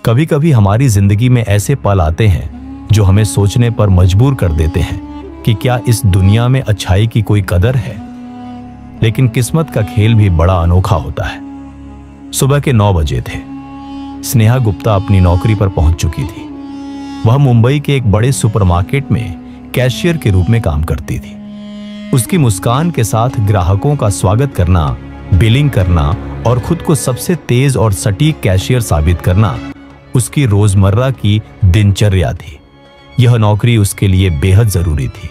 कभी कभी हमारी जिंदगी में ऐसे पल आते हैं जो हमें सोचने पर मजबूर कर देते हैं कि क्या इस दुनिया में अच्छाई की कोई कदर है। लेकिन किस्मत का खेल भी बड़ा अनोखा होता है। सुबह के 9 बजे थे। स्नेहा गुप्ता अपनी नौकरी पर पहुंच चुकी थी। वह मुंबई के एक बड़े सुपरमार्केट में कैशियर के रूप में काम करती थी। उसकी मुस्कान के साथ ग्राहकों का स्वागत करना, बिलिंग करना और खुद को सबसे तेज और सटीक कैशियर साबित करना उसकी रोजमर्रा की दिनचर्या थी। यह नौकरी उसके लिए बेहद जरूरी थी,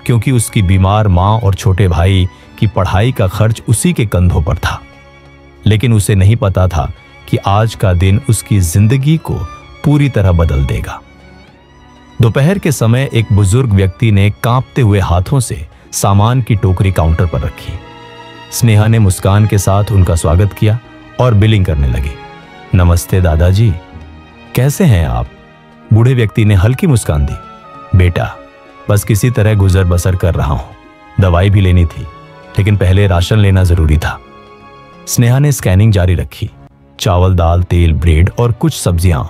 क्योंकि उसकी बीमार मां और छोटे भाई की पढ़ाई का खर्च उसी के कंधों पर था। लेकिन उसे नहीं पता था कि आज का दिन उसकी जिंदगी को पूरी तरह बदल देगा। दोपहर के समय एक बुजुर्ग व्यक्ति ने कांपते हुए हाथों से सामान की टोकरी काउंटर पर रखी। स्नेहा ने मुस्कान के साथ उनका स्वागत किया और बिलिंग करने लगी। नमस्ते दादाजी, कैसे हैं आप? बूढ़े व्यक्ति ने हल्की मुस्कान दी। बेटा, बस किसी तरह गुजर बसर कर रहा हूं। दवाई भी लेनी थी, लेकिन पहले राशन लेना जरूरी था। स्नेहा ने स्कैनिंग जारी रखी। चावल, दाल, तेल, ब्रेड और कुछ सब्जियां।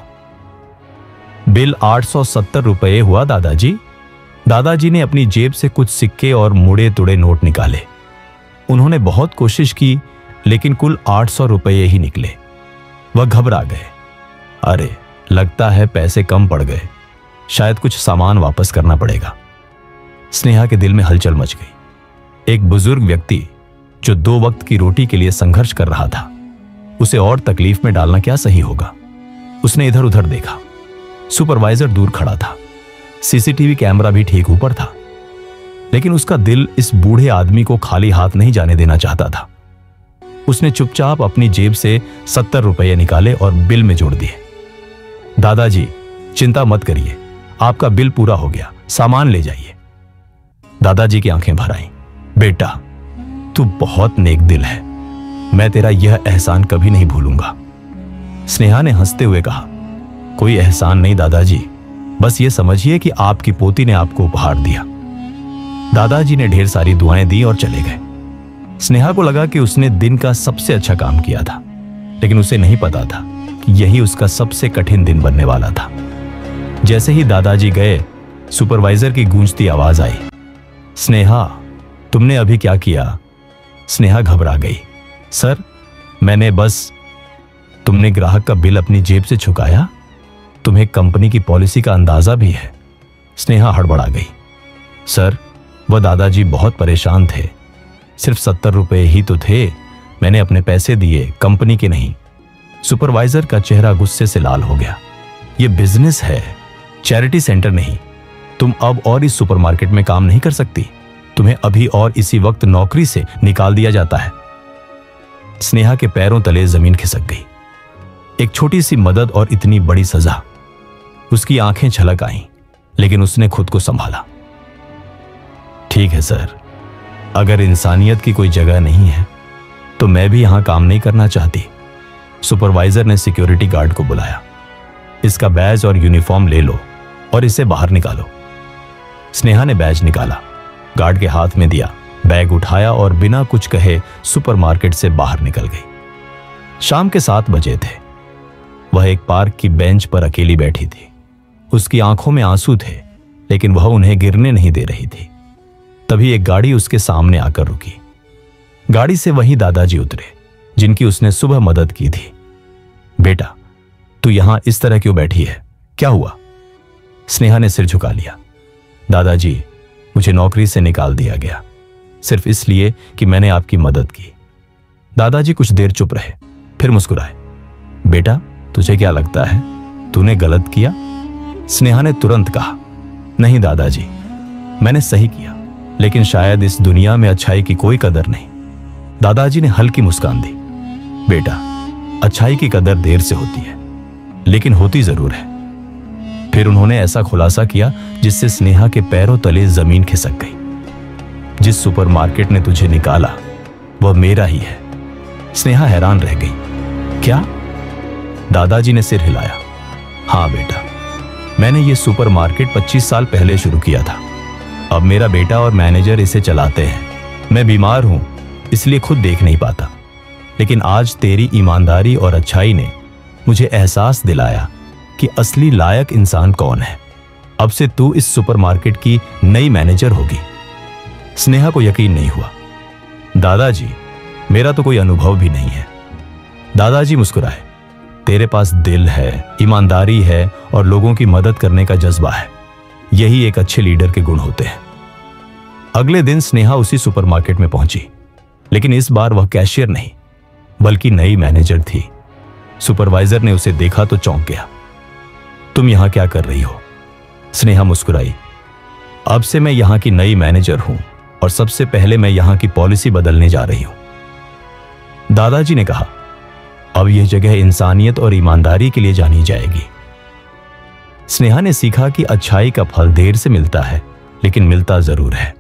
बिल 870 रुपये हुआ दादाजी। दादाजी ने अपनी जेब से कुछ सिक्के और मुड़े तुड़े नोट निकाले। उन्होंने बहुत कोशिश की, लेकिन कुल 800 रुपये ही निकले। वह घबरा गए। अरे, लगता है पैसे कम पड़ गए। शायद कुछ सामान वापस करना पड़ेगा। स्नेहा के दिल में हलचल मच गई। एक बुजुर्ग व्यक्ति जो 2 वक्त की रोटी के लिए संघर्ष कर रहा था, उसे और तकलीफ में डालना क्या सही होगा। उसने इधर उधर देखा। सुपरवाइजर दूर खड़ा था। सीसीटीवी कैमरा भी ठीक ऊपर था। लेकिन उसका दिल इस बूढ़े आदमी को खाली हाथ नहीं जाने देना चाहता था। उसने चुपचाप अपनी जेब से 70 रुपये निकाले और बिल में जोड़ दिए। दादाजी, चिंता मत करिए, आपका बिल पूरा हो गया, सामान ले जाइए। दादाजी की आंखें भर आईं। बेटा, तू बहुत नेक दिल है। मैं तेरा यह एहसान कभी नहीं भूलूंगा। स्नेहा ने हंसते हुए कहा, कोई एहसान नहीं दादाजी, बस ये समझिए कि आपकी पोती ने आपको उपहार दिया। दादाजी ने ढेर सारी दुआएं दी और चले गए। स्नेहा को लगा कि उसने दिन का सबसे अच्छा काम किया था, लेकिन उसे नहीं पता था कि यही उसका सबसे कठिन दिन बनने वाला था। जैसे ही दादाजी गए, सुपरवाइजर की गूंजती आवाज आई, स्नेहा, तुमने अभी क्या किया? स्नेहा घबरा गई। सर, मैंने बस। तुमने ग्राहक का बिल अपनी जेब से चुकाया? तुम्हें कंपनी की पॉलिसी का अंदाजा भी है? स्नेहा हड़बड़ा गई। सर, वह दादाजी बहुत परेशान थे। सिर्फ 70 रुपये ही तो थे। मैंने अपने पैसे दिए, कंपनी के नहीं। सुपरवाइजर का चेहरा गुस्से से लाल हो गया। यह बिजनेस है, चैरिटी सेंटर नहीं। तुम अब और इस सुपरमार्केट में काम नहीं कर सकती। तुम्हें अभी और इसी वक्त नौकरी से निकाल दिया जाता है। स्नेहा के पैरों तले जमीन खिसक गई। एक छोटी सी मदद और इतनी बड़ी सजा। उसकी आंखें छलक आईं, लेकिन उसने खुद को संभाला। ठीक है सर, अगर इंसानियत की कोई जगह नहीं है तो मैं भी यहां काम नहीं करना चाहती। सुपरवाइजर ने सिक्योरिटी गार्ड को बुलाया। इसका बैज और यूनिफॉर्म ले लो और इसे बाहर निकालो। स्नेहा ने बैज निकाला, गार्ड के हाथ में दिया, बैग उठाया और बिना कुछ कहे सुपरमार्केट से बाहर निकल गई। शाम के 7 बजे थे। वह एक पार्क की बेंच पर अकेली बैठी थी। उसकी आंखों में आंसू थे, लेकिन वह उन्हें गिरने नहीं दे रही थी। तभी एक गाड़ी उसके सामने आकर रुकी। गाड़ी से वही दादाजी उतरे जिनकी उसने सुबह मदद की थी। बेटा, तू यहां इस तरह क्यों बैठी है? क्या हुआ? स्नेहा ने सिर झुका लिया। दादाजी, मुझे नौकरी से निकाल दिया गया, सिर्फ इसलिए कि मैंने आपकी मदद की। दादाजी कुछ देर चुप रहे, फिर मुस्कुराए। बेटा, तुझे क्या लगता है तूने गलत किया? स्नेहा ने तुरंत कहा, नहीं दादाजी, मैंने सही किया, लेकिन शायद इस दुनिया में अच्छाई की कोई कदर नहीं। दादाजी ने हल्की मुस्कान दी। बेटा, अच्छाई की कदर देर से होती है, लेकिन होती जरूर है। फिर उन्होंने ऐसा खुलासा किया जिससे स्नेहा के पैरों तले जमीन खिसक गई। जिस सुपरमार्केट ने तुझे निकाला वह मेरा ही है। स्नेहा हैरान रह गई। क्या? दादाजी ने सिर हिलाया। हाँ बेटा, मैंने ये सुपरमार्केट 25 साल पहले शुरू किया था। अब मेरा बेटा और मैनेजर इसे चलाते हैं। मैं बीमार हूं, इसलिए खुद देख नहीं पाता, लेकिन आज तेरी ईमानदारी और अच्छाई ने मुझे एहसास दिलाया कि असली लायक इंसान कौन है। अब से तू इस सुपरमार्केट की नई मैनेजर होगी। स्नेहा को यकीन नहीं हुआ। दादाजी, मेरा तो कोई अनुभव भी नहीं है। दादाजी मुस्कुराए। तेरे पास दिल है, ईमानदारी है और लोगों की मदद करने का जज्बा है। यही एक अच्छे लीडर के गुण होते हैं। अगले दिन स्नेहा उसी सुपरमार्केट में पहुंची, लेकिन इस बार वह कैशियर नहीं बल्कि नई मैनेजर थी। सुपरवाइजर ने उसे देखा तो चौंक गया। तुम यहां क्या कर रही हो? स्नेहा मुस्कुराई। अब से मैं यहां की नई मैनेजर हूं और सबसे पहले मैं यहां की पॉलिसी बदलने जा रही हूं। दादाजी ने कहा, अब यह जगह इंसानियत और ईमानदारी के लिए जानी जाएगी। स्नेहा ने सीखा कि अच्छाई का फल देर से मिलता है, लेकिन मिलता जरूर है।